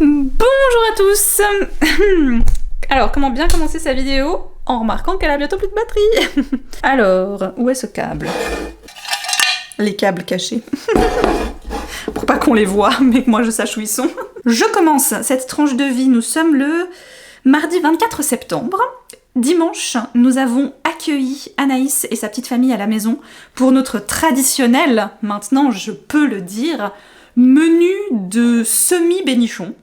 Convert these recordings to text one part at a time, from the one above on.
Bonjour à tous. Alors, comment bien commencer sa vidéo en remarquant qu'elle a bientôt plus de batterie. Alors, où est ce câble? Les câbles cachés. Pour pas qu'on les voit, mais que moi je sache où ils sont. Je commence cette tranche de vie, nous sommes le mardi 24 septembre. Dimanche, nous avons accueilli Anaïs et sa petite famille à la maison pour notre traditionnel, maintenant je peux le dire, menu de semi-bénichon.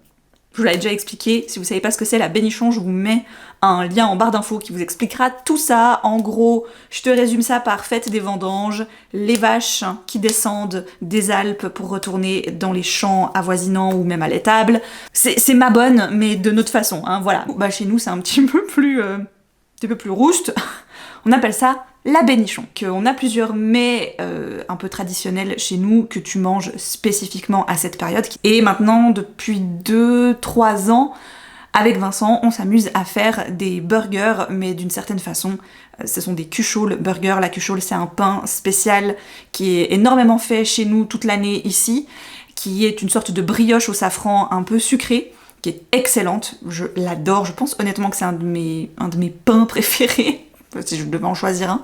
Je vous l'avais déjà expliqué, si vous savez pas ce que c'est la bénichon, je vous mets un lien en barre d'infos qui vous expliquera tout ça. En gros, je te résume ça par fête des vendanges, les vaches qui descendent des Alpes pour retourner dans les champs avoisinants ou même à l'étable. C'est ma bonne, mais de notre façon, hein, voilà. Bah chez nous c'est un petit peu plus rouste. On appelle ça la bénichon. On a plusieurs mets un peu traditionnels chez nous que tu manges spécifiquement à cette période. Et maintenant, depuis 2-3 ans, avec Vincent, on s'amuse à faire des burgers, mais d'une certaine façon, ce sont des Kuchol burgers. La Kuchol, c'est un pain spécial qui est énormément fait chez nous toute l'année ici, qui est une sorte de brioche au safran un peu sucrée, qui est excellente. Je l'adore. Je pense honnêtement que c'est un de mes pains préférés. Si je devais en choisir un.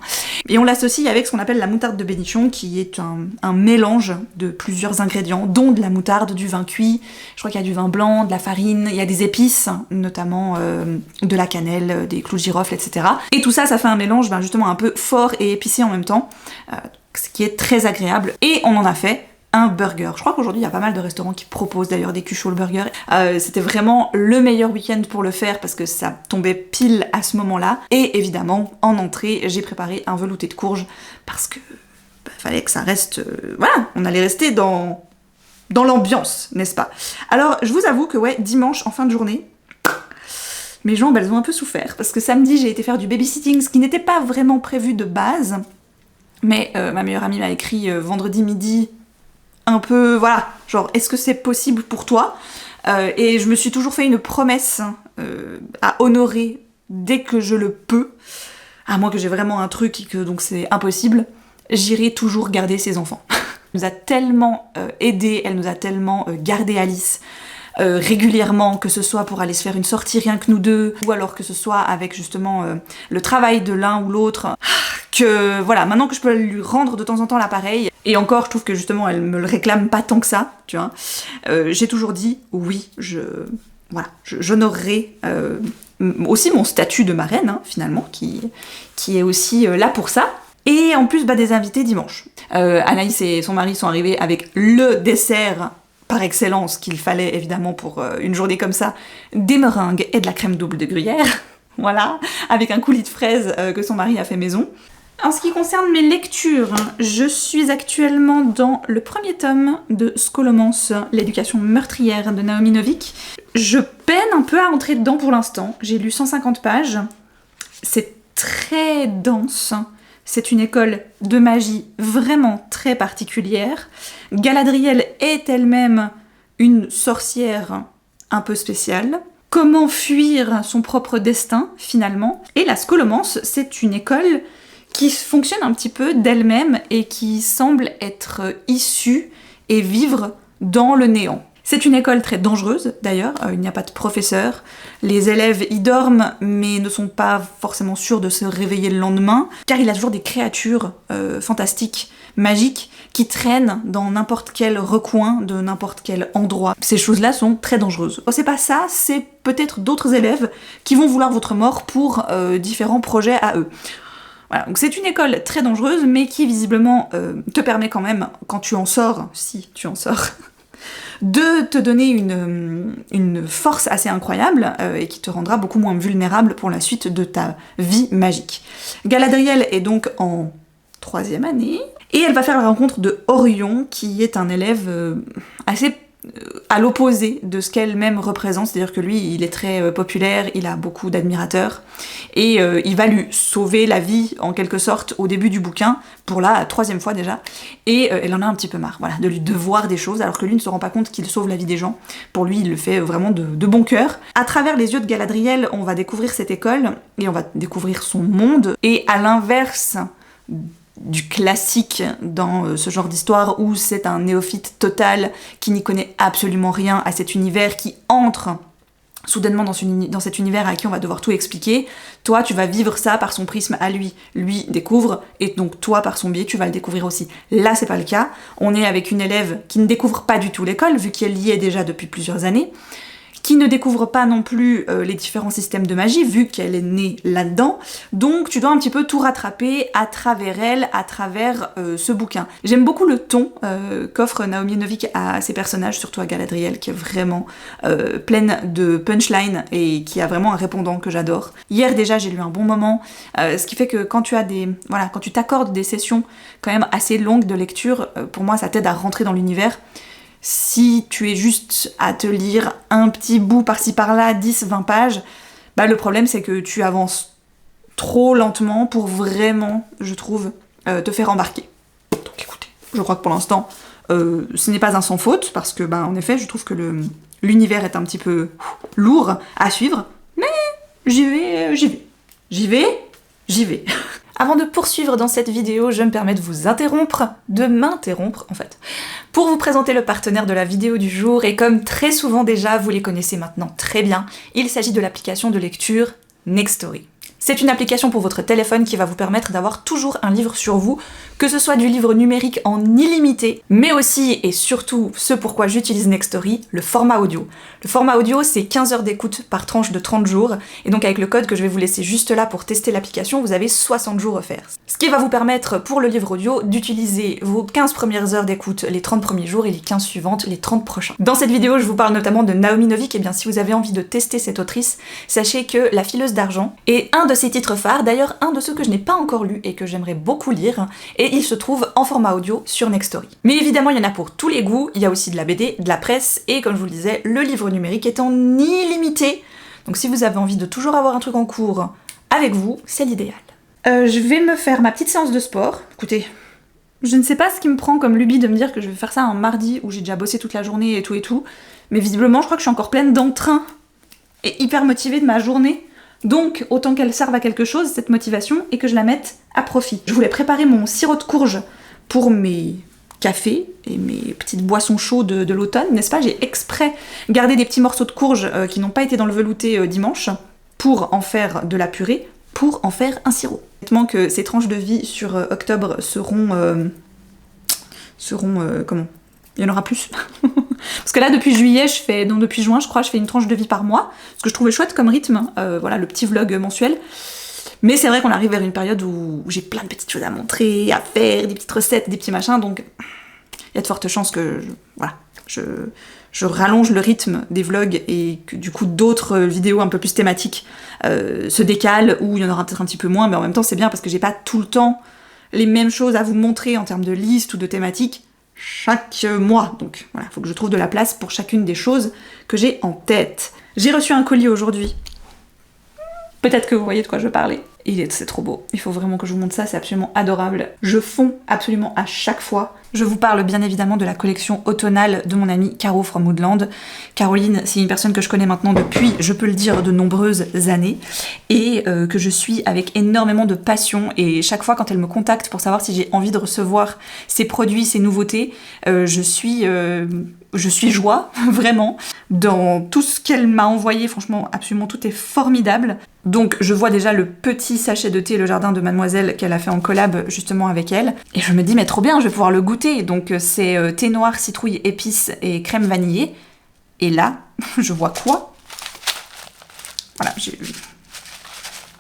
Et on l'associe avec ce qu'on appelle la moutarde de bénichon, qui est un mélange de plusieurs ingrédients, dont de la moutarde, du vin cuit, je crois qu'il y a du vin blanc, de la farine, il y a des épices, notamment de la cannelle, des clous de girofle, etc. Et tout ça, ça fait un mélange justement un peu fort et épicé en même temps, ce qui est très agréable. Et on en a fait un burger. Je crois qu'aujourd'hui il y a pas mal de restaurants qui proposent d'ailleurs des Kuchol burgers. C'était vraiment le meilleur week-end pour le faire parce que ça tombait pile à ce moment-là. Et évidemment, en entrée, j'ai préparé un velouté de courge parce que fallait que ça reste... voilà, on allait rester dans l'ambiance, n'est-ce pas? Alors, je vous avoue que ouais, dimanche, en fin de journée, mes jambes, elles ont un peu souffert parce que samedi, j'ai été faire du babysitting, ce qui n'était pas vraiment prévu de base. Mais ma meilleure amie m'a écrit vendredi midi, un peu, voilà, genre, est-ce que c'est possible pour toi? Et je me suis toujours fait une promesse à honorer dès que je le peux, à moins que j'ai vraiment un truc et que donc c'est impossible, j'irai toujours garder ses enfants. Elle nous a tellement aidé, elle nous a tellement gardé Alice régulièrement, que ce soit pour aller se faire une sortie rien que nous deux, ou alors que ce soit avec justement le travail de l'un ou l'autre, que voilà, maintenant que je peux lui rendre de temps en temps l'appareil, et encore je trouve que justement elle me le réclame pas tant que ça, tu vois, j'ai toujours dit oui, j'honorerai aussi mon statut de marraine, hein, finalement, qui est aussi là pour ça. Et en plus des invités dimanche. Anaïs et son mari sont arrivés avec le dessert par excellence qu'il fallait évidemment pour une journée comme ça, des meringues et de la crème double de gruyère, voilà, avec un coulis de fraises que son mari a fait maison. En ce qui concerne mes lectures, je suis actuellement dans le premier tome de Scholomance, l'éducation meurtrière de Naomi Novik. Je peine un peu à entrer dedans pour l'instant, j'ai lu 150 pages, c'est très dense. C'est une école de magie vraiment très particulière. Galadriel est elle-même une sorcière un peu spéciale. Comment fuir son propre destin, finalement? Et la Scholomance, c'est une école qui fonctionne un petit peu d'elle-même et qui semble être issue et vivre dans le néant. C'est une école très dangereuse, d'ailleurs, il n'y a pas de professeur, les élèves y dorment, mais ne sont pas forcément sûrs de se réveiller le lendemain, car il y a toujours des créatures fantastiques, magiques, qui traînent dans n'importe quel recoin de n'importe quel endroit. Ces choses-là sont très dangereuses. Oh, c'est pas ça, c'est peut-être d'autres élèves qui vont vouloir votre mort pour différents projets à eux. Voilà, donc c'est une école très dangereuse, mais qui visiblement te permet quand même, quand tu en sors, si tu en sors, de te donner une force assez incroyable et qui te rendra beaucoup moins vulnérable pour la suite de ta vie magique. Galadriel est donc en 3e année, et elle va faire la rencontre de Orion, qui est un élève assez à l'opposé de ce qu'elle-même représente, c'est-à-dire que lui, il est très populaire, il a beaucoup d'admirateurs, et il va lui sauver la vie, en quelque sorte, au début du bouquin, pour la 3e fois déjà, et elle en a un petit peu marre, voilà, de lui devoir des choses, alors que lui ne se rend pas compte qu'il sauve la vie des gens. Pour lui, il le fait vraiment de bon cœur. À travers les yeux de Galadriel, on va découvrir cette école, et on va découvrir son monde, et à l'inverse du classique dans ce genre d'histoire où c'est un néophyte total qui n'y connaît absolument rien à cet univers, qui entre soudainement dans cet univers à qui on va devoir tout expliquer. Toi, tu vas vivre ça par son prisme à lui. Lui découvre, et donc toi, par son biais, tu vas le découvrir aussi. Là, c'est pas le cas. On est avec une élève qui ne découvre pas du tout l'école, vu qu'elle y est déjà depuis plusieurs années, qui ne découvre pas non plus les différents systèmes de magie, vu qu'elle est née là-dedans. Donc tu dois un petit peu tout rattraper à travers elle, à travers ce bouquin. J'aime beaucoup le ton qu'offre Naomi Novik à ses personnages, surtout à Galadriel, qui est vraiment pleine de punchline et qui a vraiment un répondant que j'adore. Hier déjà, j'ai lu un bon moment, ce qui fait que quand tu as quand tu t'accordes des sessions quand même assez longues de lecture, pour moi ça t'aide à rentrer dans l'univers. Si tu es juste à te lire un petit bout par-ci par-là, 10-20 pages, bah le problème c'est que tu avances trop lentement pour vraiment, je trouve, te faire embarquer. Donc écoutez, je crois que pour l'instant, ce n'est pas un sans faute, parce que, en effet, je trouve que l'univers est un petit peu lourd à suivre, mais j'y vais. Avant de poursuivre dans cette vidéo, je me permets de m'interrompre en fait, pour vous présenter le partenaire de la vidéo du jour, et comme très souvent déjà, vous les connaissez maintenant très bien, il s'agit de l'application de lecture Nextory. C'est une application pour votre téléphone qui va vous permettre d'avoir toujours un livre sur vous, que ce soit du livre numérique en illimité, mais aussi et surtout ce pourquoi j'utilise Nextory, le format audio. Le format audio, c'est 15 heures d'écoute par tranche de 30 jours, et donc avec le code que je vais vous laisser juste là pour tester l'application, vous avez 60 jours offerts. Ce qui va vous permettre pour le livre audio d'utiliser vos 15 premières heures d'écoute les 30 premiers jours et les 15 suivantes les 30 prochains. Dans cette vidéo, je vous parle notamment de Naomi Novik, et bien si vous avez envie de tester cette autrice, sachez que La Fileuse d'Argent est un de ses titres phares, d'ailleurs un de ceux que je n'ai pas encore lu et que j'aimerais beaucoup lire, et il se trouve en format audio sur Nextory. Mais évidemment, il y en a pour tous les goûts, il y a aussi de la BD, de la presse, et comme je vous le disais, le livre numérique est en illimité, donc si vous avez envie de toujours avoir un truc en cours avec vous, c'est l'idéal. Je vais me faire ma petite séance de sport. Écoutez, je ne sais pas ce qui me prend comme lubie de me dire que je vais faire ça un mardi où j'ai déjà bossé toute la journée et tout, mais visiblement je crois que je suis encore pleine d'entrain et hyper motivée de ma journée. Donc, autant qu'elle serve à quelque chose, cette motivation, et que je la mette à profit. Je voulais préparer mon sirop de courge pour mes cafés et mes petites boissons chaudes de l'automne, n'est-ce pas? J'ai exprès gardé des petits morceaux de courge qui n'ont pas été dans le velouté dimanche, pour en faire de la purée, pour en faire un sirop. Honnêtement que ces tranches de vie sur octobre seront comment? Il y en aura plus. Parce que là, depuis juin, je crois, je fais une tranche de vie par mois, ce que je trouvais chouette comme rythme, voilà, le petit vlog mensuel. Mais c'est vrai qu'on arrive vers une période où j'ai plein de petites choses à montrer, à faire, des petites recettes, des petits machins, donc il y a de fortes chances que, je rallonge le rythme des vlogs et que du coup d'autres vidéos un peu plus thématiques se décalent, ou il y en aura peut-être un petit peu moins, mais en même temps c'est bien parce que j'ai pas tout le temps les mêmes choses à vous montrer en termes de liste ou de thématiques chaque mois, donc voilà, faut que je trouve de la place pour chacune des choses que j'ai en tête. J'ai reçu un colis aujourd'hui, peut-être que vous voyez de quoi je parlais. C'est trop beau, il faut vraiment que je vous montre ça, c'est absolument adorable. Je fonds absolument à chaque fois. Je vous parle bien évidemment de la collection automnale de mon amie Caro from Woodland. Caroline, c'est une personne que je connais maintenant depuis, je peux le dire, de nombreuses années, et que je suis avec énormément de passion, et chaque fois quand elle me contacte pour savoir si j'ai envie de recevoir ses produits, ses nouveautés, je suis joie, vraiment, dans tout ce qu'elle m'a envoyé. Franchement, absolument tout est formidable. Donc je vois déjà le petit sachet de thé Le Jardin de Mademoiselle qu'elle a fait en collab justement avec elle, et je me dis mais trop bien, je vais pouvoir le goûter. Donc c'est thé noir, citrouille, épices et crème vanillée, et là, je vois quoi?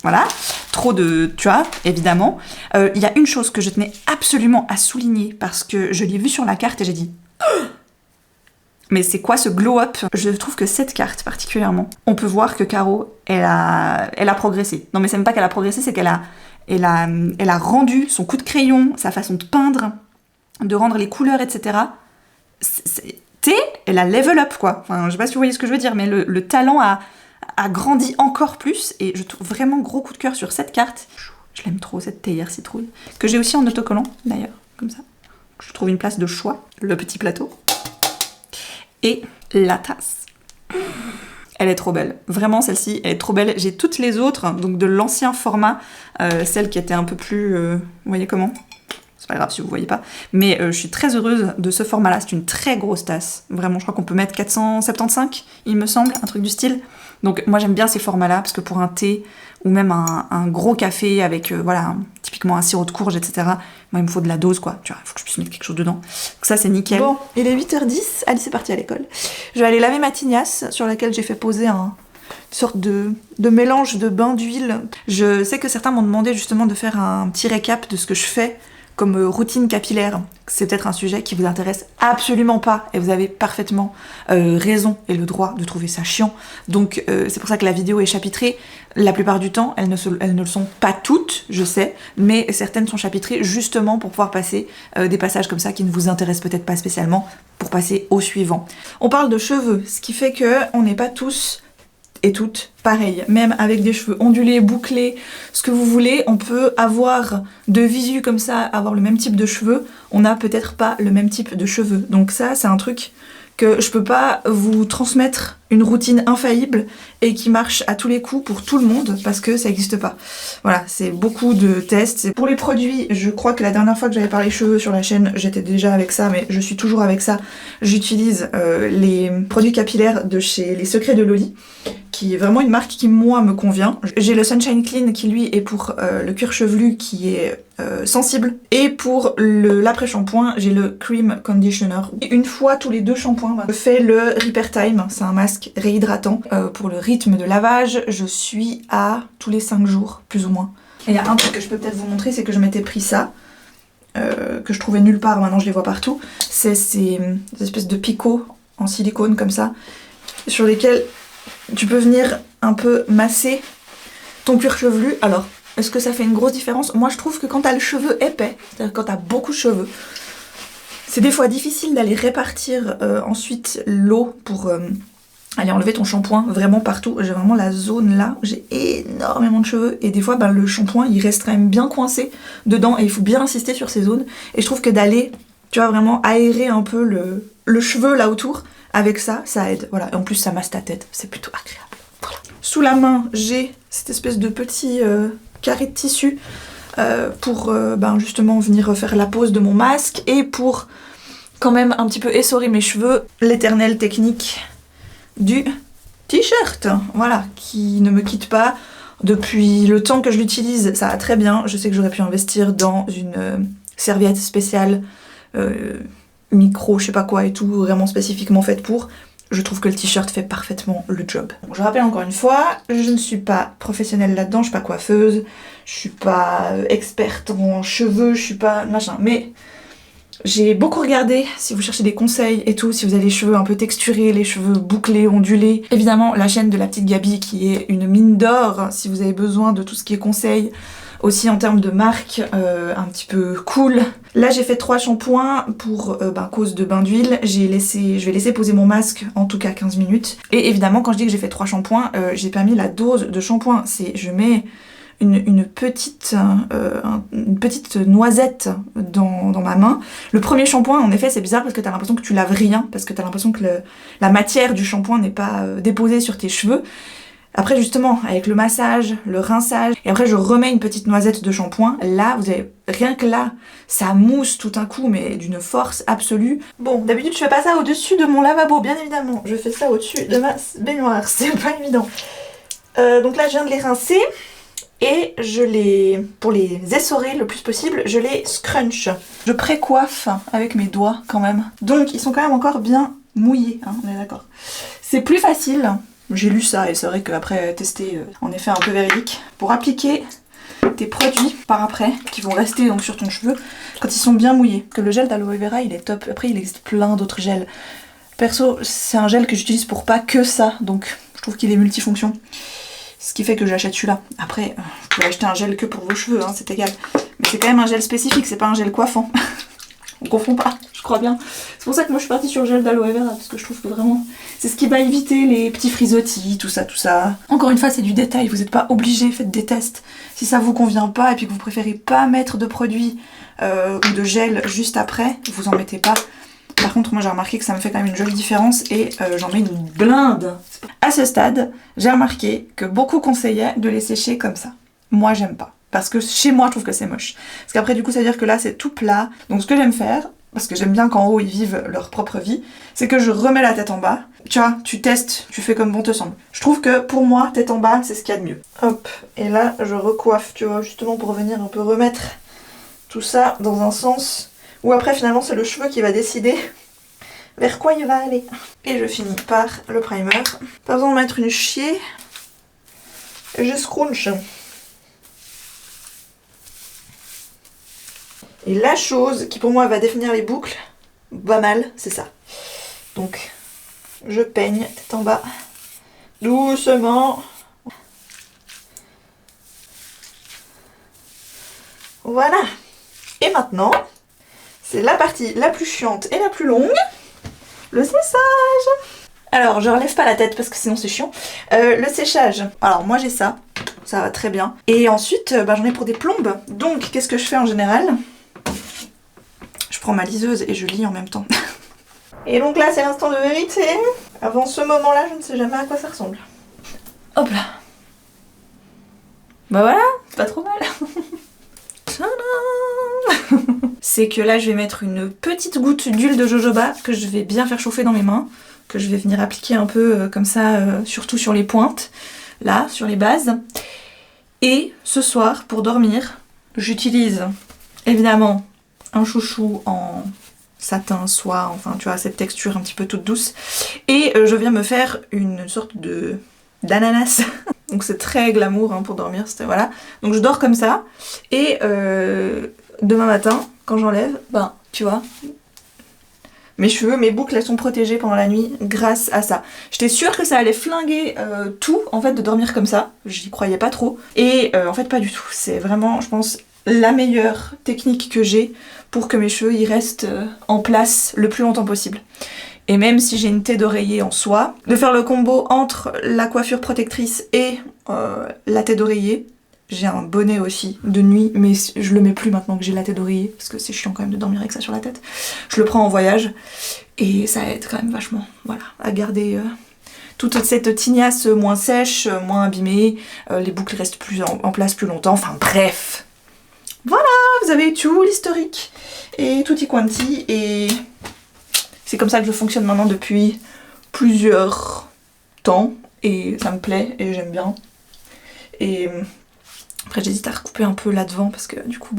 Voilà, trop de... tu vois, évidemment. Il y a une chose que je tenais absolument à souligner, parce que je l'ai vue sur la carte et j'ai dit... Mais c'est quoi ce glow-up? Je trouve que cette carte particulièrement, on peut voir que Caro, elle a progressé. Non mais c'est même pas qu'elle a progressé, c'est qu'elle a rendu son coup de crayon, sa façon de peindre, de rendre les couleurs, etc. Elle a level up quoi. Enfin, je sais pas si vous voyez ce que je veux dire, mais le talent a grandi encore plus, et je trouve vraiment gros coup de cœur sur cette carte. Je l'aime trop, cette théière citrouille, que j'ai aussi en autocollant d'ailleurs, comme ça. Je trouve une place de choix, le petit plateau. Et la tasse. Elle est trop belle. Vraiment, celle-ci, elle est trop belle. J'ai toutes les autres, donc de l'ancien format, celle qui était un peu plus... vous voyez comment? c'est pas grave si vous voyez pas. Mais je suis très heureuse de ce format-là. C'est une très grosse tasse. Vraiment, je crois qu'on peut mettre 475, il me semble, un truc du style. Donc moi j'aime bien ces formats-là, parce que pour un thé, ou même un gros café avec, voilà, typiquement un sirop de courge, etc. Moi il me faut de la dose, quoi. Tu vois, il faut que je puisse mettre quelque chose dedans. Donc ça c'est nickel. Bon, il est 8h10, Alice est partie à l'école. Je vais aller laver ma tignasse, sur laquelle j'ai fait poser une sorte de mélange de bain d'huile. Je sais que certains m'ont demandé justement de faire un petit récap de ce que je fais comme routine capillaire. C'est peut-être un sujet qui vous intéresse absolument pas, et vous avez parfaitement raison et le droit de trouver ça chiant. Donc c'est pour ça que la vidéo est chapitrée. La plupart du temps, elles ne le sont pas toutes, je sais, mais certaines sont chapitrées justement pour pouvoir passer des passages comme ça qui ne vous intéressent peut-être pas spécialement, pour passer au suivant. On parle de cheveux, ce qui fait que on n'est pas tous et toutes pareilles, même avec des cheveux ondulés, bouclés, ce que vous voulez, on peut avoir de visu comme ça, avoir le même type de cheveux, on n'a peut-être pas le même type de cheveux. Donc ça, c'est un truc que je peux pas vous transmettre une routine infaillible et qui marche à tous les coups pour tout le monde, parce que ça n'existe pas. Voilà, c'est beaucoup de tests. Pour les produits, je crois que la dernière fois que j'avais parlé cheveux sur la chaîne, j'étais déjà avec ça, mais je suis toujours avec ça. J'utilise les produits capillaires de chez Les Secrets de Loli, qui est vraiment une marque qui, moi, me convient. J'ai le Sunshine Clean qui, lui, est pour le cuir chevelu qui est sensible. Et pour l'après-shampoing, j'ai le Cream Conditioner. Et une fois tous les 2 shampoings, je fais le Repair Time. C'est un masque réhydratant. Pour le rythme de lavage, je suis à tous les 5 jours, plus ou moins. Et il y a un truc que je peux peut-être vous montrer, c'est que je m'étais pris ça, que je trouvais nulle part, maintenant je les vois partout. C'est ces espèces de picots en silicone comme ça, sur lesquels tu peux venir un peu masser ton cuir chevelu. Alors, est-ce que ça fait une grosse différence? Moi je trouve que quand t'as le cheveu épais, c'est-à-dire quand t'as beaucoup de cheveux, c'est des fois difficile d'aller répartir ensuite l'eau pour aller enlever ton shampoing vraiment partout. J'ai vraiment la zone là, j'ai énormément de cheveux, et des fois le shampoing il reste quand même bien coincé dedans, et il faut bien insister sur ces zones. Et je trouve que d'aller, tu vois, vraiment aérer un peu le cheveu là autour, avec ça, ça aide. Voilà, et en plus ça masse ta tête, c'est plutôt agréable. Voilà. Sous la main, j'ai cette espèce de petit carré de tissu pour justement venir faire la pose de mon masque, et pour quand même un petit peu essorer mes cheveux, l'éternelle technique du t-shirt, voilà, qui ne me quitte pas depuis le temps que je l'utilise. Ça va très bien. Je sais que j'aurais pu investir dans une serviette spéciale micro, je sais pas quoi et tout, vraiment spécifiquement faite pour. Je trouve que le t-shirt fait parfaitement le job. Donc, je rappelle encore une fois, je ne suis pas professionnelle là-dedans, je suis pas coiffeuse, je suis pas experte en cheveux, je suis pas machin, mais j'ai beaucoup regardé, si vous cherchez des conseils et tout, si vous avez les cheveux un peu texturés, les cheveux bouclés, ondulés. Évidemment, la chaîne de la petite Gabi qui est une mine d'or, si vous avez besoin de tout ce qui est conseils, aussi en termes de marque un petit peu cool. Là j'ai fait 3 shampoings pour cause de bain d'huile. Je vais laisser poser mon masque en tout cas 15 minutes. Et évidemment quand je dis que j'ai fait 3 shampoings, j'ai pas mis la dose de shampoing. Je mets une petite noisette dans ma main. Le premier shampoing, en effet, c'est bizarre parce que t'as l'impression que tu laves rien, parce que t'as l'impression que la matière du shampoing n'est pas déposée sur tes cheveux. Après, justement, avec le massage, le rinçage, et après je remets une petite noisette de shampoing, là, vous avez, rien que là, ça mousse tout un coup, mais d'une force absolue. Bon, d'habitude, je fais pas ça au-dessus de mon lavabo, bien évidemment. Je fais ça au-dessus de ma baignoire, c'est pas évident. Donc là, je viens de les rincer. Et pour les essorer le plus possible, je les scrunch. Je pré-coiffe avec mes doigts quand même. Donc ils sont quand même encore bien mouillés, hein, on est d'accord. C'est plus facile, j'ai lu ça et c'est vrai qu'après tester, en effet un peu véridique, pour appliquer tes produits par après, qui vont rester donc sur ton cheveu, quand ils sont bien mouillés. Que le gel d'aloe vera il est top, après il existe plein d'autres gels. Perso, c'est un gel que j'utilise pour pas que ça, donc je trouve qu'il est multifonction. Ce qui fait que j'achète celui-là. Après, vous pouvez acheter un gel que pour vos cheveux, hein, c'est égal. Mais c'est quand même un gel spécifique, c'est pas un gel coiffant. On confond pas, je crois bien. C'est pour ça que moi je suis partie sur le gel d'aloe vera, parce que je trouve que vraiment, c'est ce qui va éviter les petits frisottis, tout ça, tout ça. Encore une fois, c'est du détail, vous n'êtes pas obligés, faites des tests. Si ça vous convient pas et puis que vous préférez pas mettre de produit ou de gel juste après, vous en mettez pas. Par contre, moi j'ai remarqué que ça me fait quand même une jolie différence et j'en mets une blinde. À ce stade, j'ai remarqué que beaucoup conseillaient de les sécher comme ça. Moi j'aime pas. parce que chez moi je trouve que c'est moche. Parce qu'après du coup ça veut dire que là c'est tout plat. Donc ce que j'aime faire, parce que j'aime bien qu'en haut ils vivent leur propre vie, c'est que je remets la tête en bas. Tu vois, tu testes, tu fais comme bon te semble. Je trouve que pour moi, tête en bas, c'est ce qu'il y a de mieux. Hop, et là je recoiffe, tu vois, justement pour venir un peu remettre tout ça dans un sens où après finalement c'est le cheveu qui va décider vers quoi il va aller. Et je finis par le primer. Pas besoin de mettre une chier. Je scrunch. Et la chose qui pour moi va définir les boucles, pas mal, c'est ça. Donc, je peigne tête en bas, doucement. Voilà. Et maintenant, c'est la partie la plus chiante et la plus longue, le séchage. Alors, je relève pas la tête parce que sinon c'est chiant. Le séchage. Alors, moi j'ai ça va très bien. Et ensuite, j'en ai pour des plombes. Donc, qu'est-ce que je fais en général ? Je prends ma liseuse et je lis en même temps. Et donc là, c'est l'instant de vérité. Avant ce moment-là, je ne sais jamais à quoi ça ressemble. Hop là. Bah voilà, c'est pas trop mal. C'est que là, je vais mettre une petite goutte d'huile de jojoba que je vais bien faire chauffer dans mes mains, que je vais venir appliquer un peu comme ça, surtout sur les pointes, là, sur les bases. Et ce soir, pour dormir, j'utilise évidemment un chouchou en satin, soie, enfin tu vois, cette texture un petit peu toute douce. Et je viens me faire une sorte de d'ananas. Donc c'est très glamour hein, pour dormir, voilà. Donc je dors comme ça. Et demain matin, quand j'enlève, tu vois, mes cheveux, mes boucles, elles sont protégées pendant la nuit grâce à ça. J'étais sûre que ça allait flinguer tout, en fait, de dormir comme ça. J'y croyais pas trop. Et en fait, pas du tout. C'est vraiment, je pense, la meilleure technique que j'ai pour que mes cheveux ils restent en place le plus longtemps possible. Et même si j'ai une tête d'oreiller en soie, de faire le combo entre la coiffure protectrice et la tête d'oreiller. J'ai un bonnet aussi de nuit, mais je le mets plus maintenant que j'ai la tête d'oreiller, parce que c'est chiant quand même de dormir avec ça sur la tête. Je le prends en voyage, et ça aide quand même vachement, voilà, à garder toute cette tignasse moins sèche, moins abîmée, les boucles restent plus en place plus longtemps, enfin bref. Voilà, vous avez tout l'historique, et tutti quanti, et c'est comme ça que je fonctionne maintenant depuis plusieurs temps, et ça me plaît, et j'aime bien. Et après j'hésite à recouper un peu là devant parce que du coup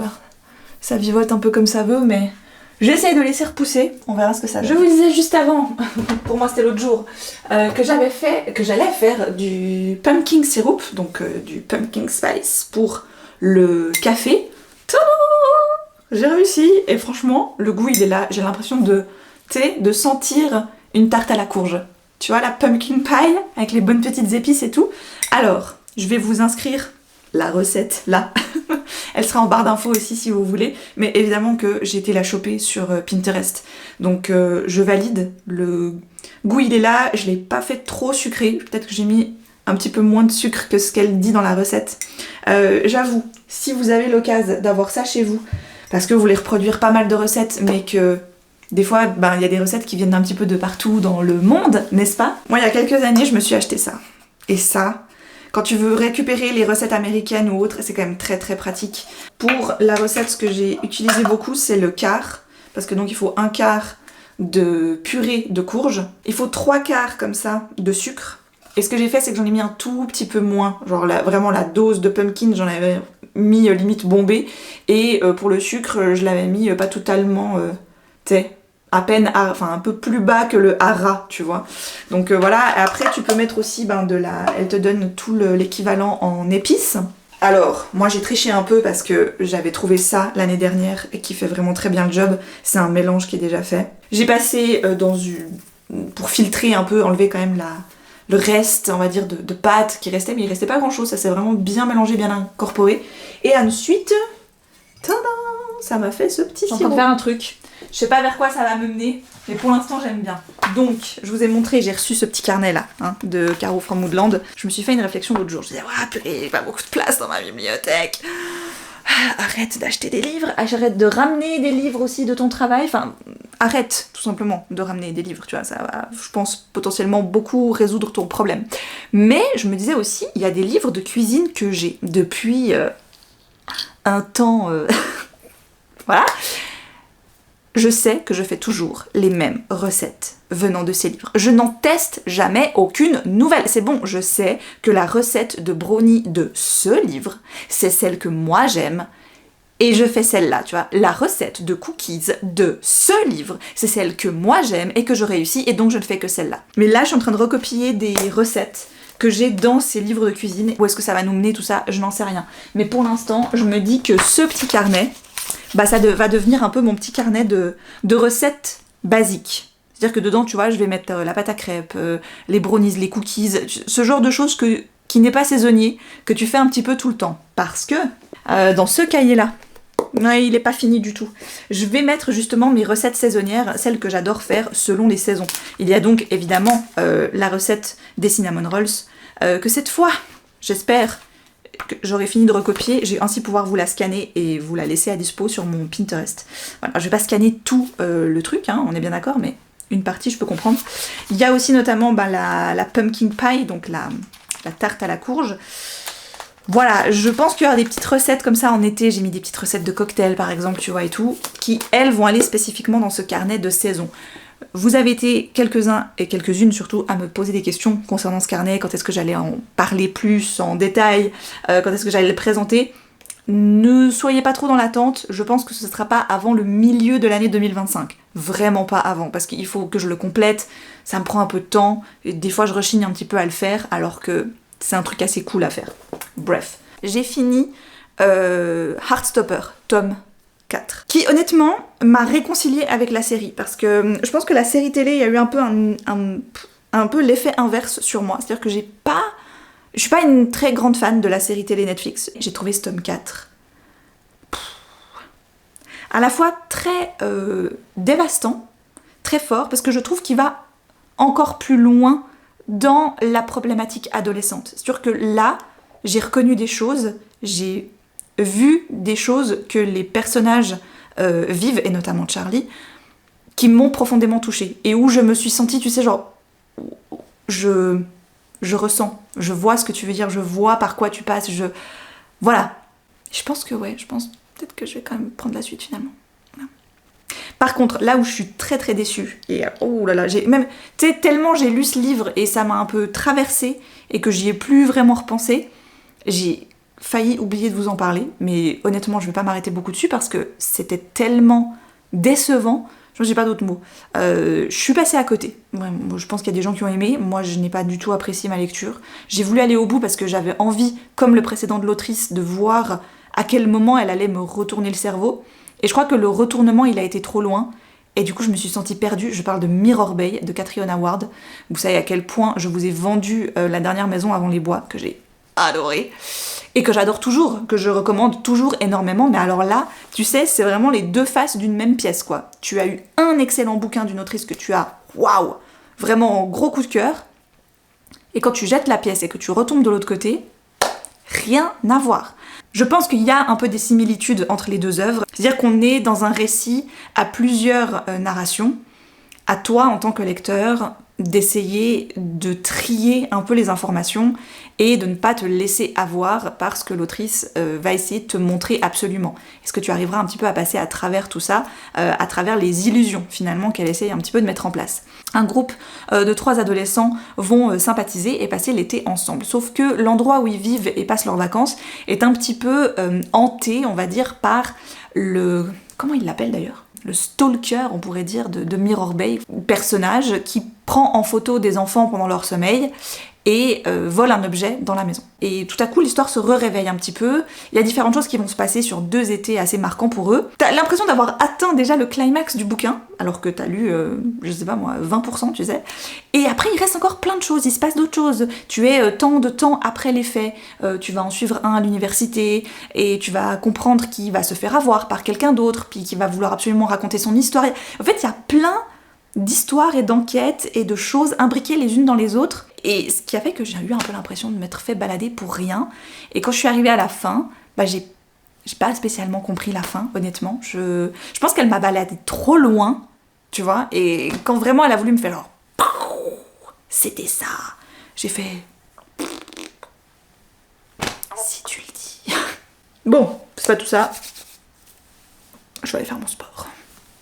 ça vivote un peu comme ça veut, mais j'essaye de laisser repousser, on verra ce que ça donne. Je vous disais juste avant, pour moi c'était l'autre jour, que j'allais faire du pumpkin syrup, donc du pumpkin spice pour le café. Tadam ! J'ai réussi et franchement le goût il est là, j'ai l'impression de sentir une tarte à la courge. Tu vois la pumpkin pie avec les bonnes petites épices et tout. Alors, je vais vous inscrire la recette là. Elle sera en barre d'infos aussi si vous voulez. Mais évidemment que j'ai été la choper sur Pinterest. Donc je valide. Le goût il est là. Je l'ai pas fait trop sucré. Peut-être que j'ai mis un petit peu moins de sucre que ce qu'elle dit dans la recette. J'avoue, si vous avez l'occasion d'avoir ça chez vous, parce que vous voulez reproduire pas mal de recettes, mais que des fois, il y a des recettes qui viennent d'un petit peu de partout dans le monde, n'est-ce pas? Moi, il y a quelques années, je me suis acheté ça. Et ça, quand tu veux récupérer les recettes américaines ou autres, c'est quand même très très pratique. Pour la recette, ce que j'ai utilisé beaucoup, c'est le quart. Parce que donc il faut un quart de purée de courge. Il faut 3 quarts comme ça de sucre. Et ce que j'ai fait, c'est que j'en ai mis un tout petit peu moins. Genre vraiment la dose de pumpkin, j'en avais mis limite bombée. Et pour le sucre, je l'avais mis pas totalement, à peine, enfin un peu plus bas que le hara, tu vois. Donc voilà, après tu peux mettre aussi elle te donne tout l'équivalent en épices. Alors, moi j'ai triché un peu parce que j'avais trouvé ça l'année dernière et qui fait vraiment très bien le job. C'est un mélange qui est déjà fait. J'ai passé pour filtrer un peu, enlever quand même le reste, on va dire, de pâte qui restait, mais il restait pas grand chose, ça s'est vraiment bien mélangé, bien incorporé. Et ensuite, tadam, ça m'a fait ce petit sirop. Je suis en train de faire un truc. Je sais pas vers quoi ça va me mener, mais pour l'instant j'aime bien. Donc, je vous ai montré, j'ai reçu ce petit carnet là, de Caro from Woodland. Je me suis fait une réflexion l'autre jour. Je me disais, ouais, purée, j'ai pas beaucoup de place dans ma bibliothèque. Arrête d'acheter des livres, arrête de ramener des livres aussi de ton travail. Enfin, arrête tout simplement de ramener des livres, tu vois, ça va, je pense, potentiellement beaucoup résoudre ton problème. Mais je me disais aussi, il y a des livres de cuisine que j'ai depuis un temps... voilà. Je sais que je fais toujours les mêmes recettes venant de ces livres. Je n'en teste jamais aucune nouvelle. C'est bon, je sais que la recette de brownie de ce livre, c'est celle que moi j'aime, et je fais celle-là, tu vois. La recette de cookies de ce livre, c'est celle que moi j'aime et que je réussis, et donc je ne fais que celle-là. Mais là, je suis en train de recopier des recettes que j'ai dans ces livres de cuisine. Où est-ce que ça va nous mener tout ça? Je n'en sais rien. Mais pour l'instant, je me dis que ce petit carnet, bah ça va devenir un peu mon petit carnet de recettes basiques. C'est-à-dire que dedans, tu vois, je vais mettre la pâte à crêpes, les brownies, les cookies, ce genre de choses qui n'est pas saisonnier, que tu fais un petit peu tout le temps. Parce que dans ce cahier-là, il n'est pas fini du tout. Je vais mettre justement mes recettes saisonnières, celles que j'adore faire selon les saisons. Il y a donc évidemment la recette des cinnamon rolls, que cette fois, j'espère que j'aurai fini de recopier, j'ai ainsi pouvoir vous la scanner et vous la laisser à dispo sur mon Pinterest. Voilà, je vais pas scanner tout le truc, hein, on est bien d'accord, mais une partie je peux comprendre. Il y a aussi notamment la pumpkin pie, donc la tarte à la courge. Voilà, je pense qu'il y aura des petites recettes comme ça en été, j'ai mis des petites recettes de cocktails par exemple, tu vois, et tout, qui elles vont aller spécifiquement dans ce carnet de saison. Vous avez été quelques-uns et quelques-unes surtout à me poser des questions concernant ce carnet, quand est-ce que j'allais en parler plus en détail, quand est-ce que j'allais le présenter. Ne soyez pas trop dans l'attente, je pense que ce ne sera pas avant le milieu de l'année 2025. Vraiment pas avant, parce qu'il faut que je le complète, ça me prend un peu de temps, et des fois je rechigne un petit peu à le faire, alors que c'est un truc assez cool à faire. Bref, j'ai fini Heartstopper, tome 4, qui honnêtement m'a réconciliée avec la série, parce que je pense que la série télé, il y a eu un peu un peu l'effet inverse sur moi, c'est-à-dire que je suis pas une très grande fan de la série télé Netflix. J'ai trouvé ce tome 4 à la fois très dévastant, très fort, parce que je trouve qu'il va encore plus loin dans la problématique adolescente. C'est sûr que là, j'ai reconnu des choses, j'ai vu des choses que les personnages vivent, et notamment Charlie, qui m'ont profondément touchée, et où je me suis sentie, tu sais, genre, je ressens, je vois ce que tu veux dire, je vois par quoi tu passes, voilà. Je pense peut-être que je vais quand même prendre la suite finalement. Voilà. Par contre, là où je suis très très déçue, et oh là là, j'ai même, tu sais, tellement j'ai lu ce livre et ça m'a un peu traversée et que j'y ai plus vraiment repensé, j'ai failli oublier de vous en parler, mais honnêtement, je vais pas m'arrêter beaucoup dessus parce que c'était tellement décevant. J'ai pas d'autres mots. Je suis passée à côté. Ouais, je pense qu'il y a des gens qui ont aimé. Moi, je n'ai pas du tout apprécié ma lecture. J'ai voulu aller au bout parce que j'avais envie, comme le précédent de l'autrice, de voir à quel moment elle allait me retourner le cerveau. Et je crois que le retournement, il a été trop loin. Et du coup, je me suis sentie perdue. Je parle de Mirror Bay, de Catherine Howard. Vous savez à quel point je vous ai vendu La dernière maison avant les bois, que j'ai adoré. Et que j'adore toujours, que je recommande toujours énormément, mais alors là, tu sais, c'est vraiment les deux faces d'une même pièce, quoi. Tu as eu un excellent bouquin d'une autrice que tu as, waouh, vraiment gros coup de cœur, et quand tu jettes la pièce et que tu retombes de l'autre côté, rien à voir. Je pense qu'il y a un peu des similitudes entre les deux œuvres, c'est-à-dire qu'on est dans un récit à plusieurs narrations, à toi en tant que lecteur, d'essayer de trier un peu les informations et de ne pas te laisser avoir parce que l'autrice va essayer de te montrer absolument. Est-ce que tu arriveras un petit peu à passer à travers tout ça, à travers les illusions finalement qu'elle essaye un petit peu de mettre en place. Un groupe de 3 adolescents vont sympathiser et passer l'été ensemble, sauf que l'endroit où ils vivent et passent leurs vacances est un petit peu hanté, on va dire, par le... comment il l'appelle d'ailleurs ? Le stalker, on pourrait dire, de Mirror Bay, personnage qui prend en photo des enfants pendant leur sommeil et vole un objet dans la maison. Et tout à coup, l'histoire se réveille un petit peu. Il y a différentes choses qui vont se passer sur 2 étés assez marquants pour eux. T'as l'impression d'avoir atteint déjà le climax du bouquin, alors que t'as lu, je sais pas moi, 20%, tu sais. Et après, il reste encore plein de choses, il se passe d'autres choses. Tu es tant de temps après les faits, tu vas en suivre un à l'université, et tu vas comprendre qu'il va se faire avoir par quelqu'un d'autre, puis qui va vouloir absolument raconter son histoire. En fait, il y a plein d'histoires et d'enquêtes et de choses imbriquées les unes dans les autres, et ce qui a fait que j'ai eu un peu l'impression de m'être fait balader pour rien. Et quand je suis arrivée à la fin, bah j'ai pas spécialement compris la fin, honnêtement. Je pense qu'elle m'a baladée trop loin, tu vois, et quand vraiment elle a voulu me faire genre c'était ça, j'ai fait si tu le dis. Bon, C'est pas tout ça. Je vais aller faire mon sport.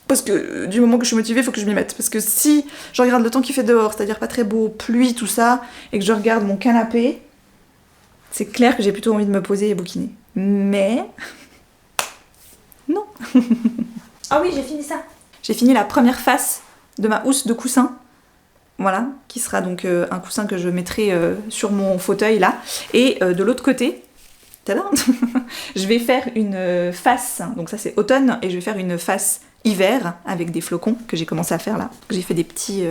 Parce que du moment que je suis motivée, il faut que je m'y mette. Parce que si je regarde le temps qu'il fait dehors, c'est-à-dire pas très beau, pluie, tout ça, et que je regarde mon canapé, c'est clair que j'ai plutôt envie de me poser et bouquiner. Mais... non. Ah oui, j'ai fini ça. J'ai fini la première face de ma housse de coussin. Voilà, qui sera donc un coussin que je mettrai sur mon fauteuil là. Et de l'autre côté, tada, je vais faire une face, donc ça c'est automne, et je vais faire une face hiver avec des flocons que j'ai commencé à faire là. J'ai fait des petits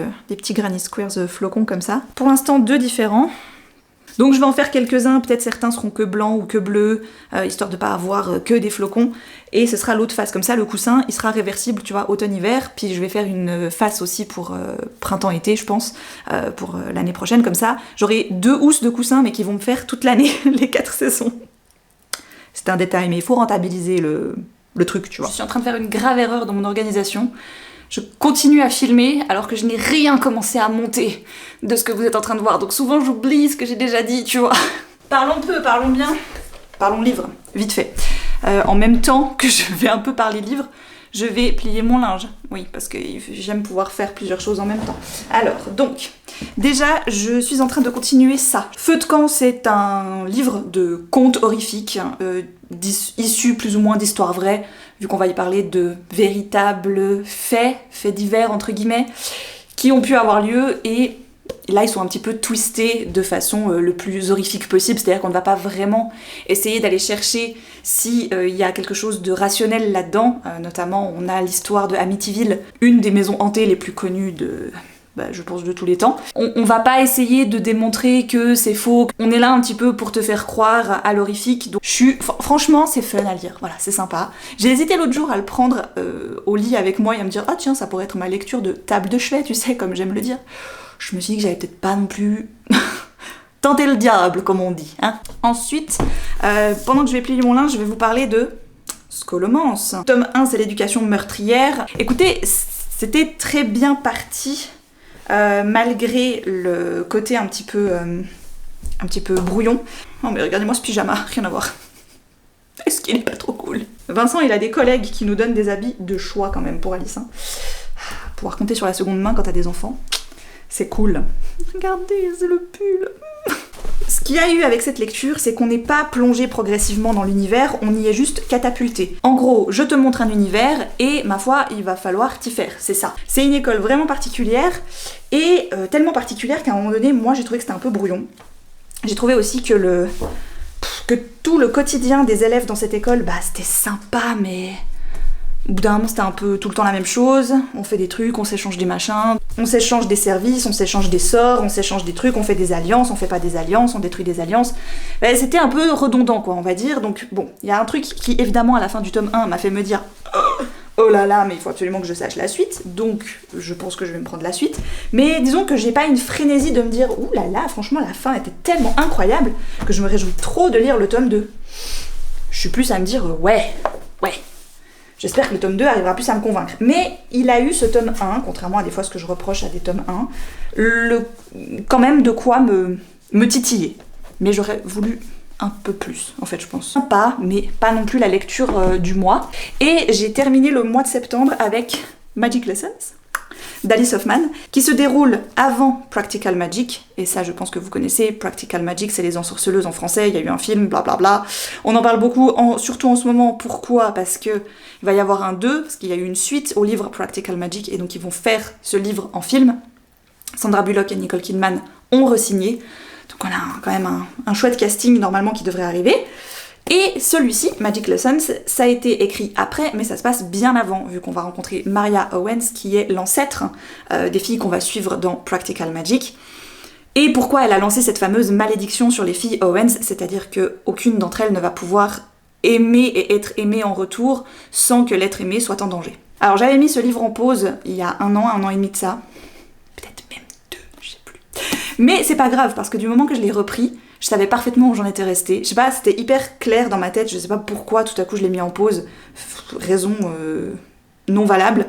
granny squares flocons comme ça. Pour l'instant 2 différents. Donc je vais en faire quelques-uns, peut-être certains seront que blancs ou que bleus, histoire de pas avoir que des flocons. Et ce sera l'autre face, comme ça le coussin il sera réversible, tu vois, automne-hiver. Puis je vais faire une face aussi pour printemps-été je pense, pour l'année prochaine, comme ça. J'aurai 2 housses de coussins mais qui vont me faire toute l'année, les 4 saisons. C'est un détail mais il faut rentabiliser le truc, tu vois. Je suis en train de faire une grave erreur dans mon organisation. Je continue à filmer alors que je n'ai rien commencé à monter de ce que vous êtes en train de voir. Donc souvent j'oublie ce que j'ai déjà dit, tu vois. Parlons peu, parlons bien. Parlons livre, vite fait. En même temps que je vais un peu parler livre, je vais plier mon linge. Oui, parce que j'aime pouvoir faire plusieurs choses en même temps. Alors, donc, déjà, je suis en train de continuer ça. Feu de camp, c'est un livre de contes horrifiques, issu plus ou moins d'histoires vraies, vu qu'on va y parler de véritables faits divers, entre guillemets, qui ont pu avoir lieu, et là ils sont un petit peu twistés de façon le plus horrifique possible, c'est-à-dire qu'on ne va pas vraiment essayer d'aller chercher si y a quelque chose de rationnel là-dedans. Notamment on a l'histoire de Amityville, une des maisons hantées les plus connues de... je pense de tous les temps. On va pas essayer de démontrer que c'est faux, on est là un petit peu pour te faire croire à l'horrifique, donc franchement c'est fun à lire, voilà, c'est sympa. J'ai hésité l'autre jour à le prendre au lit avec moi et à me dire « Ah tiens, ça pourrait être ma lecture de table de chevet, tu sais, comme j'aime le dire ». Je me suis dit que j'avais peut-être pas non plus tenter le diable, comme on dit, hein. Ensuite, pendant que je vais plier mon linge, je vais vous parler de Scholomance. Tome 1, c'est l'éducation meurtrière. Écoutez, c'était très bien parti, malgré le côté un petit peu brouillon. Oh mais regardez-moi ce pyjama, rien à voir. Est-ce qu'il est pas trop cool? Vincent, il a des collègues qui nous donnent des habits de choix quand même pour Alice, hein. Pouvoir compter sur la seconde main quand t'as des enfants, c'est cool. Regardez, c'est le pull. Ce qu'il y a eu avec cette lecture, c'est qu'on n'est pas plongé progressivement dans l'univers, on y est juste catapulté. En gros, je te montre un univers et, ma foi, il va falloir t'y faire, c'est ça. C'est une école vraiment particulière, et tellement particulière qu'à un moment donné, moi j'ai trouvé que c'était un peu brouillon. J'ai trouvé aussi que tout le quotidien des élèves dans cette école, c'était sympa, mais... Au bout d'un moment, c'était un peu tout le temps la même chose. On fait des trucs, on s'échange des machins, on s'échange des services, on s'échange des sorts, on s'échange des trucs, on fait des alliances, on fait pas des alliances, on détruit des alliances. C'était un peu redondant, quoi, on va dire. Donc bon, il y a un truc qui, évidemment, à la fin du tome 1, m'a fait me dire oh là là, mais il faut absolument que je sache la suite. Donc, je pense que je vais me prendre la suite. Mais disons que j'ai pas une frénésie de me dire ouh là là, franchement, la fin était tellement incroyable que je me réjouis trop de lire le tome 2. Je suis plus à me dire ouais. J'espère que le tome 2 arrivera plus à me convaincre. Mais il a eu ce tome 1, contrairement à des fois ce que je reproche à des tomes 1, quand même de quoi me titiller. Mais j'aurais voulu un peu plus, en fait, je pense. Sympa, mais pas non plus la lecture du mois. Et j'ai terminé le mois de septembre avec Magic Lessons d'Alice Hoffman, qui se déroule avant Practical Magic, et ça je pense que vous connaissez. Practical Magic, c'est les ensorceleuses en français, il y a eu un film, blablabla. On en parle beaucoup, surtout en ce moment. Pourquoi? Parce que il va y avoir un 2, parce qu'il y a eu une suite au livre Practical Magic, et donc ils vont faire ce livre en film. Sandra Bullock et Nicole Kidman ont re-signé, donc on a quand même un chouette casting normalement qui devrait arriver. Et celui-ci, Magic Lessons, ça a été écrit après, mais ça se passe bien avant, vu qu'on va rencontrer Maria Owens, qui est l'ancêtre des filles qu'on va suivre dans Practical Magic. Et pourquoi elle a lancé cette fameuse malédiction sur les filles Owens, c'est-à-dire qu'aucune d'entre elles ne va pouvoir aimer et être aimée en retour sans que l'être aimé soit en danger. Alors j'avais mis ce livre en pause il y a un an et demi de ça, peut-être même 2, je sais plus. Mais c'est pas grave, parce que du moment que je l'ai repris, je savais parfaitement où j'en étais restée. Je sais pas, c'était hyper clair dans ma tête, je sais pas pourquoi tout à coup je l'ai mis en pause, raison non valable.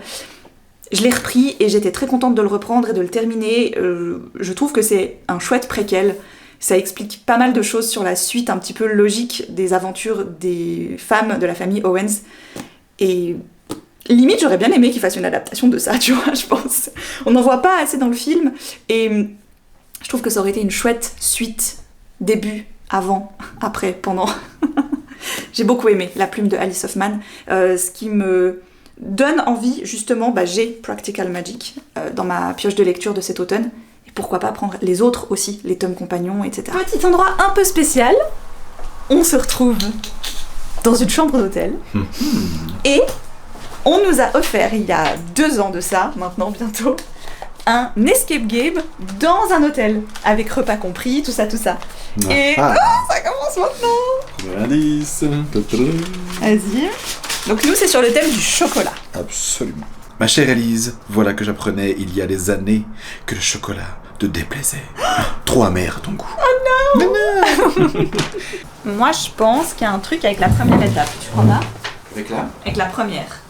Je l'ai repris et j'étais très contente de le reprendre et de le terminer. Je trouve que c'est un chouette préquel. Ça explique pas mal de choses sur la suite un petit peu logique des aventures des femmes de la famille Owens. Et limite, j'aurais bien aimé qu'ils fassent une adaptation de ça, tu vois, je pense. On n'en voit pas assez dans le film, et je trouve que ça aurait été une chouette suite, début, avant, après, pendant. J'ai beaucoup aimé la plume de Alice Hoffman, ce qui me donne envie, justement, j'ai Practical Magic dans ma pioche de lecture de cet automne, et pourquoi pas prendre les autres aussi, les tomes compagnons, etc. Petit endroit un peu spécial, on se retrouve dans une chambre d'hôtel, et on nous a offert, il y a 2 ans de ça, maintenant bientôt, un escape game dans un hôtel, avec repas compris, tout ça. Et ça commence maintenant. Alice. Vas-y. Donc nous, c'est sur le thème du chocolat. Absolument. Ma chère Élise, voilà que j'apprenais il y a des années que le chocolat te déplaisait. Trop amer à ton goût. Oh non. Moi, je pense qu'il y a un truc avec la première étape. Tu crois pas ? Avec la première.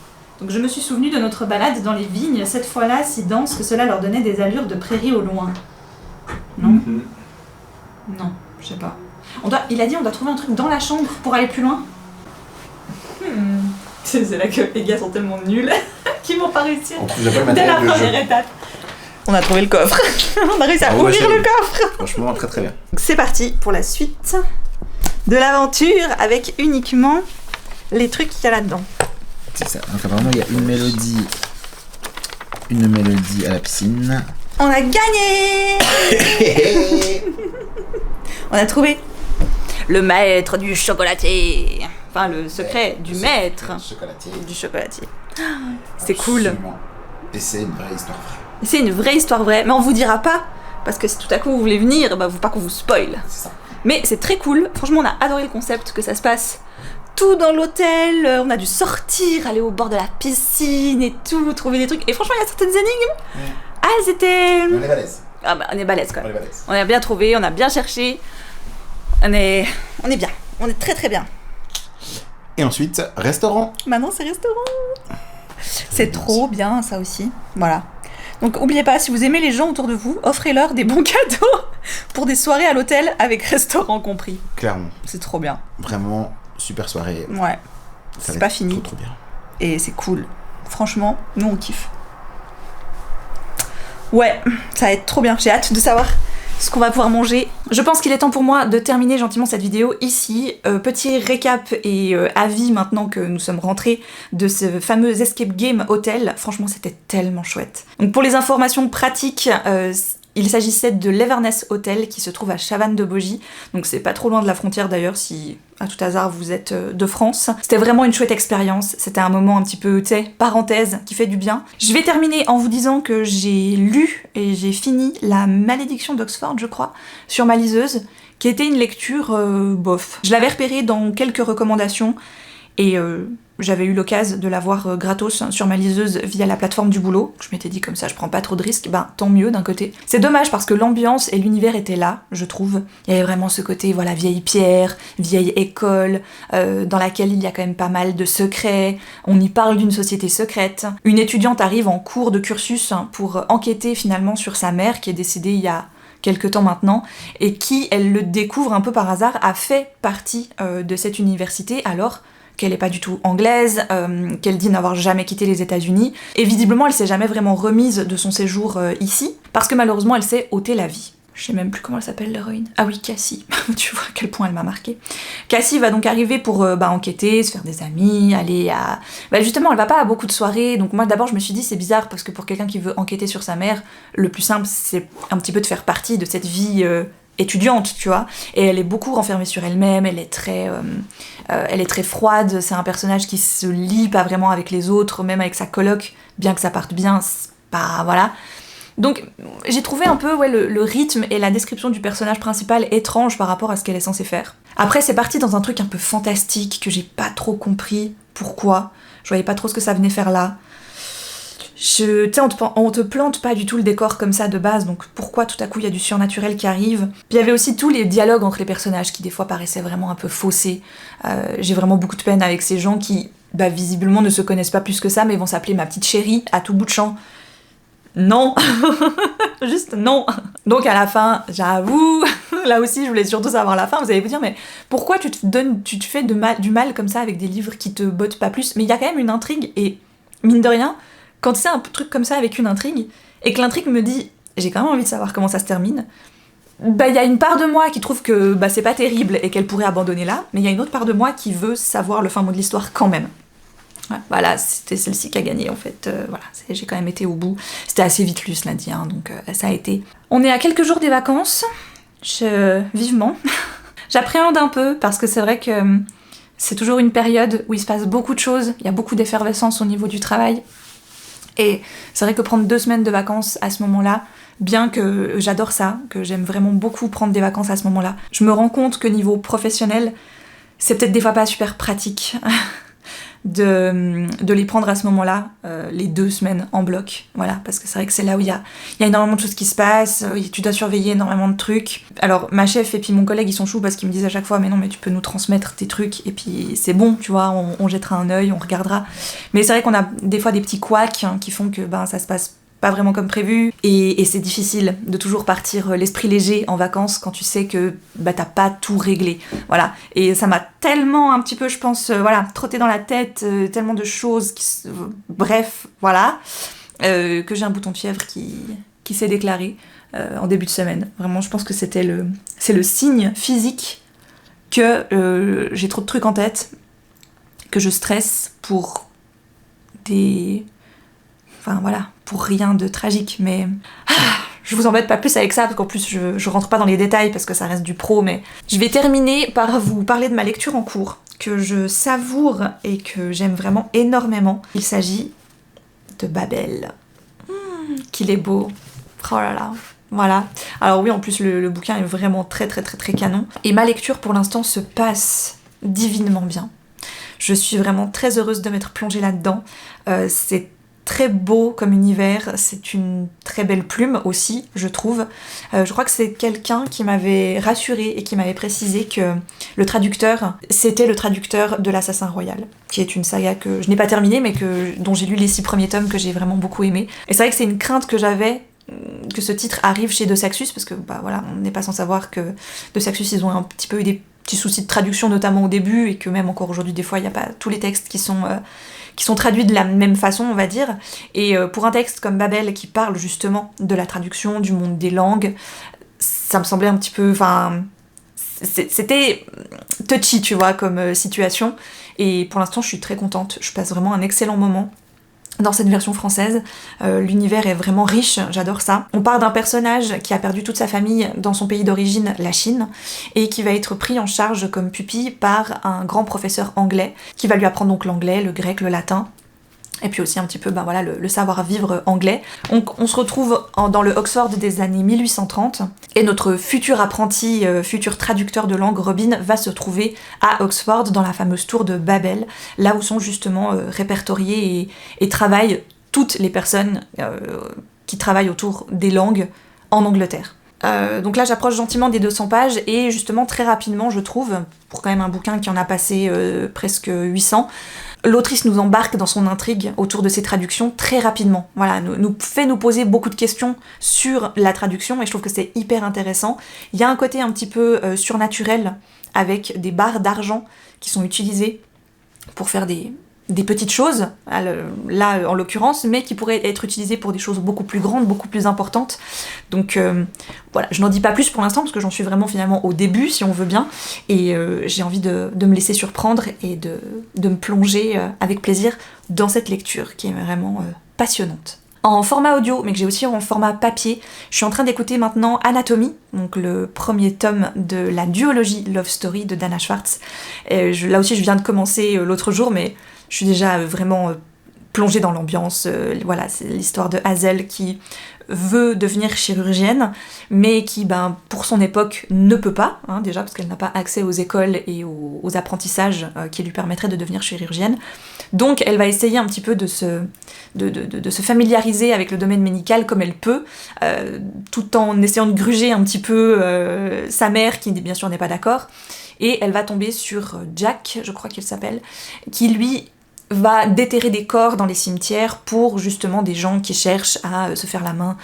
Donc je me suis souvenu de notre balade dans les vignes, cette fois-là si dense que cela leur donnait des allures de prairie au loin. Non ? Non, je sais pas. Il a dit on doit trouver un truc dans la chambre pour aller plus loin. C'est là que les gars sont tellement nuls qu'ils vont pas réussir dès la première étape. On a trouvé le coffre. On a réussi à ouvrir le coffre. Franchement, très très bien. C'est parti pour la suite de l'aventure avec uniquement les trucs qu'il y a là-dedans. C'est ça. Donc apparemment il y a une mélodie à la piscine. On a gagné. On a trouvé le maître du chocolatier. Enfin le secret du maître du chocolatier. C'est cool. Et c'est une vraie histoire vraie. C'est une vraie histoire vraie, mais on vous dira pas parce que si tout à coup vous voulez venir, faut pas qu'on vous spoil. C'est ça. Mais c'est très cool. Franchement, on a adoré le concept que ça se passe tout dans l'hôtel, on a dû sortir, aller au bord de la piscine et tout, trouver des trucs. Et franchement, il y a certaines énigmes. Ah, elles étaient... On est balèze. On est balèze, quoi. On a bien trouvé, on a bien cherché. On est bien. On est très très bien. Et ensuite, restaurant. Maintenant, c'est restaurant. C'est trop bien, ça aussi. Voilà. Donc, oubliez pas, si vous aimez les gens autour de vous, offrez-leur des bons cadeaux pour des soirées à l'hôtel avec restaurant compris. Clairement. C'est trop bien. Vraiment, super soirée. Ouais. C'est pas fini. Trop bien. Et c'est cool. Franchement, nous on kiffe. Ouais, ça va être trop bien. J'ai hâte de savoir ce qu'on va pouvoir manger. Je pense qu'il est temps pour moi de terminer gentiment cette vidéo ici. Petit récap et avis maintenant que nous sommes rentrés de ce fameux escape game hôtel. Franchement, c'était tellement chouette. Donc pour les informations pratiques, il s'agissait de l'Everness Hotel qui se trouve à Chavannes-de-Bogie. Donc c'est pas trop loin de la frontière d'ailleurs si à tout hasard vous êtes de France. C'était vraiment une chouette expérience. C'était un moment un petit peu, tu sais, parenthèse qui fait du bien. Je vais terminer en vous disant que j'ai lu et j'ai fini La Malédiction d'Oxford, je crois, sur ma liseuse, qui était une lecture bof. Je l'avais repérée dans quelques recommandations et j'avais eu l'occasion de l'avoir gratos sur ma liseuse via la plateforme du boulot. Je m'étais dit comme ça je prends pas trop de risques, tant mieux d'un côté. C'est dommage parce que l'ambiance et l'univers étaient là, je trouve. Il y avait vraiment ce côté, voilà, vieille pierre, vieille école, dans laquelle il y a quand même pas mal de secrets. On y parle d'une société secrète. Une étudiante arrive en cours de cursus pour enquêter finalement sur sa mère qui est décédée il y a quelque temps maintenant, et qui, elle le découvre un peu par hasard, a fait partie de cette université alors qu'elle n'est pas du tout anglaise, qu'elle dit n'avoir jamais quitté les États-Unis, et visiblement elle s'est jamais vraiment remise de son séjour ici, parce que malheureusement elle s'est ôté la vie. Je sais même plus comment elle s'appelle l'héroïne. Ah oui, Cassie. Tu vois à quel point elle m'a marquée. Cassie va donc arriver pour enquêter, se faire des amis, aller à... justement, elle va pas à beaucoup de soirées, donc moi d'abord je me suis dit c'est bizarre, parce que pour quelqu'un qui veut enquêter sur sa mère, le plus simple c'est un petit peu de faire partie de cette vie étudiante, tu vois. Et elle est beaucoup renfermée sur elle-même, elle est très froide, c'est un personnage qui se lie pas vraiment avec les autres, même avec sa coloc, bien que ça parte bien, c'est pas... voilà. Donc j'ai trouvé un peu le rythme et la description du personnage principal étrange par rapport à ce qu'elle est censée faire. Après c'est parti dans un truc un peu fantastique que j'ai pas trop compris pourquoi, je voyais pas trop ce que ça venait faire là. Tu sais, on te plante pas du tout le décor comme ça de base, donc pourquoi tout à coup il y a du surnaturel qui arrive. Puis il y avait aussi tous les dialogues entre les personnages qui des fois paraissaient vraiment un peu faussés. J'ai vraiment beaucoup de peine avec ces gens qui visiblement ne se connaissent pas plus que ça mais vont s'appeler ma petite chérie à tout bout de champ. non. Juste non. Donc à la fin, j'avoue, là aussi je voulais surtout savoir la fin, vous allez vous dire mais pourquoi tu te fais du mal comme ça avec des livres qui te bottent pas plus? Mais il y a quand même une intrigue et mine de rien, quand c'est un truc comme ça avec une intrigue et que l'intrigue me dit j'ai quand même envie de savoir comment ça se termine, bah il y a une part de moi qui trouve que bah c'est pas terrible et qu'elle pourrait abandonner là, mais il y a une autre part de moi qui veut savoir le fin mot de l'histoire quand même. Ouais, voilà, c'était celle-ci qui a gagné en fait. Voilà, j'ai quand même été au bout. C'était assez vite lu, cela dit, hein, donc ça a été. On est à quelques jours des vacances. Vivement. J'appréhende un peu parce que c'est vrai que c'est toujours une période où il se passe beaucoup de choses. Il y a beaucoup d'effervescence au niveau du travail. Et c'est vrai que prendre 2 semaines de vacances à ce moment-là, bien que j'adore ça, que j'aime vraiment beaucoup prendre des vacances à ce moment-là, je me rends compte que niveau professionnel, c'est peut-être des fois pas super pratique. De les prendre à ce moment-là, les 2 semaines en bloc, voilà, parce que c'est vrai que c'est là où il y a énormément de choses qui se passent, tu dois surveiller énormément de trucs. Alors ma chef et puis mon collègue ils sont choux parce qu'ils me disent à chaque fois mais non mais tu peux nous transmettre tes trucs et puis c'est bon, tu vois, on jettera un œil, on regardera. Mais c'est vrai qu'on a des fois des petits couacs qui font que ben ça se passe pas vraiment comme prévu, et c'est difficile de toujours partir l'esprit léger en vacances quand tu sais que bah t'as pas tout réglé, voilà. Et ça m'a tellement un petit peu, je pense, voilà, trotté dans la tête, tellement de choses, bref, voilà, que j'ai un bouton de fièvre qui s'est déclaré en début de semaine. Vraiment, je pense que c'est le signe physique que j'ai trop de trucs en tête, que je stresse pour enfin voilà, pour rien de tragique, mais je vous embête pas plus avec ça, parce qu'en plus je rentre pas dans les détails parce que ça reste du pro, mais je vais terminer par vous parler de ma lecture en cours, que je savoure et que j'aime vraiment énormément. Il s'agit de Babel. Qu'il est beau. Oh là là. Voilà. Alors oui, en plus le bouquin est vraiment très très très très canon. Et ma lecture pour l'instant se passe divinement bien. Je suis vraiment très heureuse de m'être plongée là-dedans. C'est très beau comme univers, c'est une très belle plume aussi, je trouve. Je crois que c'est quelqu'un qui m'avait rassurée et qui m'avait précisé que le traducteur, c'était le traducteur de l'Assassin Royal, qui est une saga que je n'ai pas terminée, mais dont j'ai lu les 6 premiers tomes, que j'ai vraiment beaucoup aimé. Et c'est vrai que c'est une crainte que j'avais, que ce titre arrive chez De Saxus, parce que bah voilà, on n'est pas sans savoir que De Saxus, ils ont un petit peu eu des petits soucis de traduction, notamment au début, et que même encore aujourd'hui, des fois, il n'y a pas tous les textes qui sont traduits de la même façon, on va dire. Et pour un texte comme Babel, qui parle justement de la traduction, du monde des langues, ça me semblait un petit peu... Enfin, c'était touchy, tu vois, comme situation. Et pour l'instant, je suis très contente. Je passe vraiment un excellent moment dans cette version française. L'univers est vraiment riche, j'adore ça. On part d'un personnage qui a perdu toute sa famille dans son pays d'origine, la Chine, et qui va être pris en charge comme pupille par un grand professeur anglais, qui va lui apprendre donc l'anglais, le grec, le latin, et puis aussi un petit peu ben voilà, le savoir-vivre anglais. On se retrouve dans le Oxford des années 1830, et notre futur apprenti, futur traducteur de langue, Robin, va se trouver à Oxford, dans la fameuse tour de Babel, là où sont justement répertoriées et travaillent toutes les personnes qui travaillent autour des langues en Angleterre. Donc là j'approche gentiment des 200 pages, et justement très rapidement je trouve, pour quand même un bouquin qui en a passé presque 800, l'autrice nous embarque dans son intrigue autour de ses traductions très rapidement. Voilà, nous fait nous poser beaucoup de questions sur la traduction, et je trouve que c'est hyper intéressant. Il y a un côté un petit peu surnaturel, avec des barres d'argent qui sont utilisées pour faire des petites choses, là en l'occurrence, mais qui pourraient être utilisées pour des choses beaucoup plus grandes, beaucoup plus importantes. Donc voilà, je n'en dis pas plus pour l'instant, parce que j'en suis vraiment finalement au début, si on veut bien, et j'ai envie de me laisser surprendre et de me plonger avec plaisir dans cette lecture qui est vraiment passionnante. En format audio, mais que j'ai aussi en format papier, je suis en train d'écouter maintenant Anatomie, donc le premier tome de la duologie Love Story de Dana Schwartz. Là aussi je viens de commencer l'autre jour, mais je suis déjà vraiment plongée dans l'ambiance. Voilà, c'est l'histoire de Hazel qui veut devenir chirurgienne, mais qui, pour son époque, ne peut pas, déjà parce qu'elle n'a pas accès aux écoles et aux apprentissages qui lui permettraient de devenir chirurgienne. Donc elle va essayer un petit peu de se familiariser avec le domaine médical comme elle peut, tout en essayant de gruger un petit peu sa mère, qui bien sûr n'est pas d'accord. Et elle va tomber sur Jack, je crois qu'il s'appelle, qui lui va déterrer des corps dans les cimetières pour justement des gens qui cherchent à se faire la main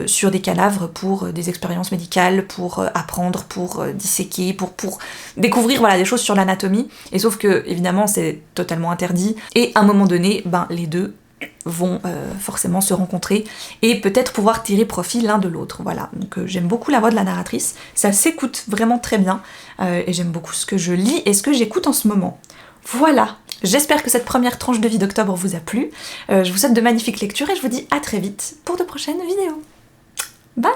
sur des cadavres pour des expériences médicales, pour apprendre, pour disséquer, pour découvrir voilà, des choses sur l'anatomie. Et sauf que, évidemment, c'est totalement interdit. Et à un moment donné, les deux vont forcément se rencontrer et peut-être pouvoir tirer profit l'un de l'autre. Voilà, donc j'aime beaucoup la voix de la narratrice, ça s'écoute vraiment très bien et j'aime beaucoup ce que je lis et ce que j'écoute en ce moment. Voilà, j'espère que cette première tranche de vie d'octobre vous a plu. Je vous souhaite de magnifiques lectures et je vous dis à très vite pour de prochaines vidéos. Bye!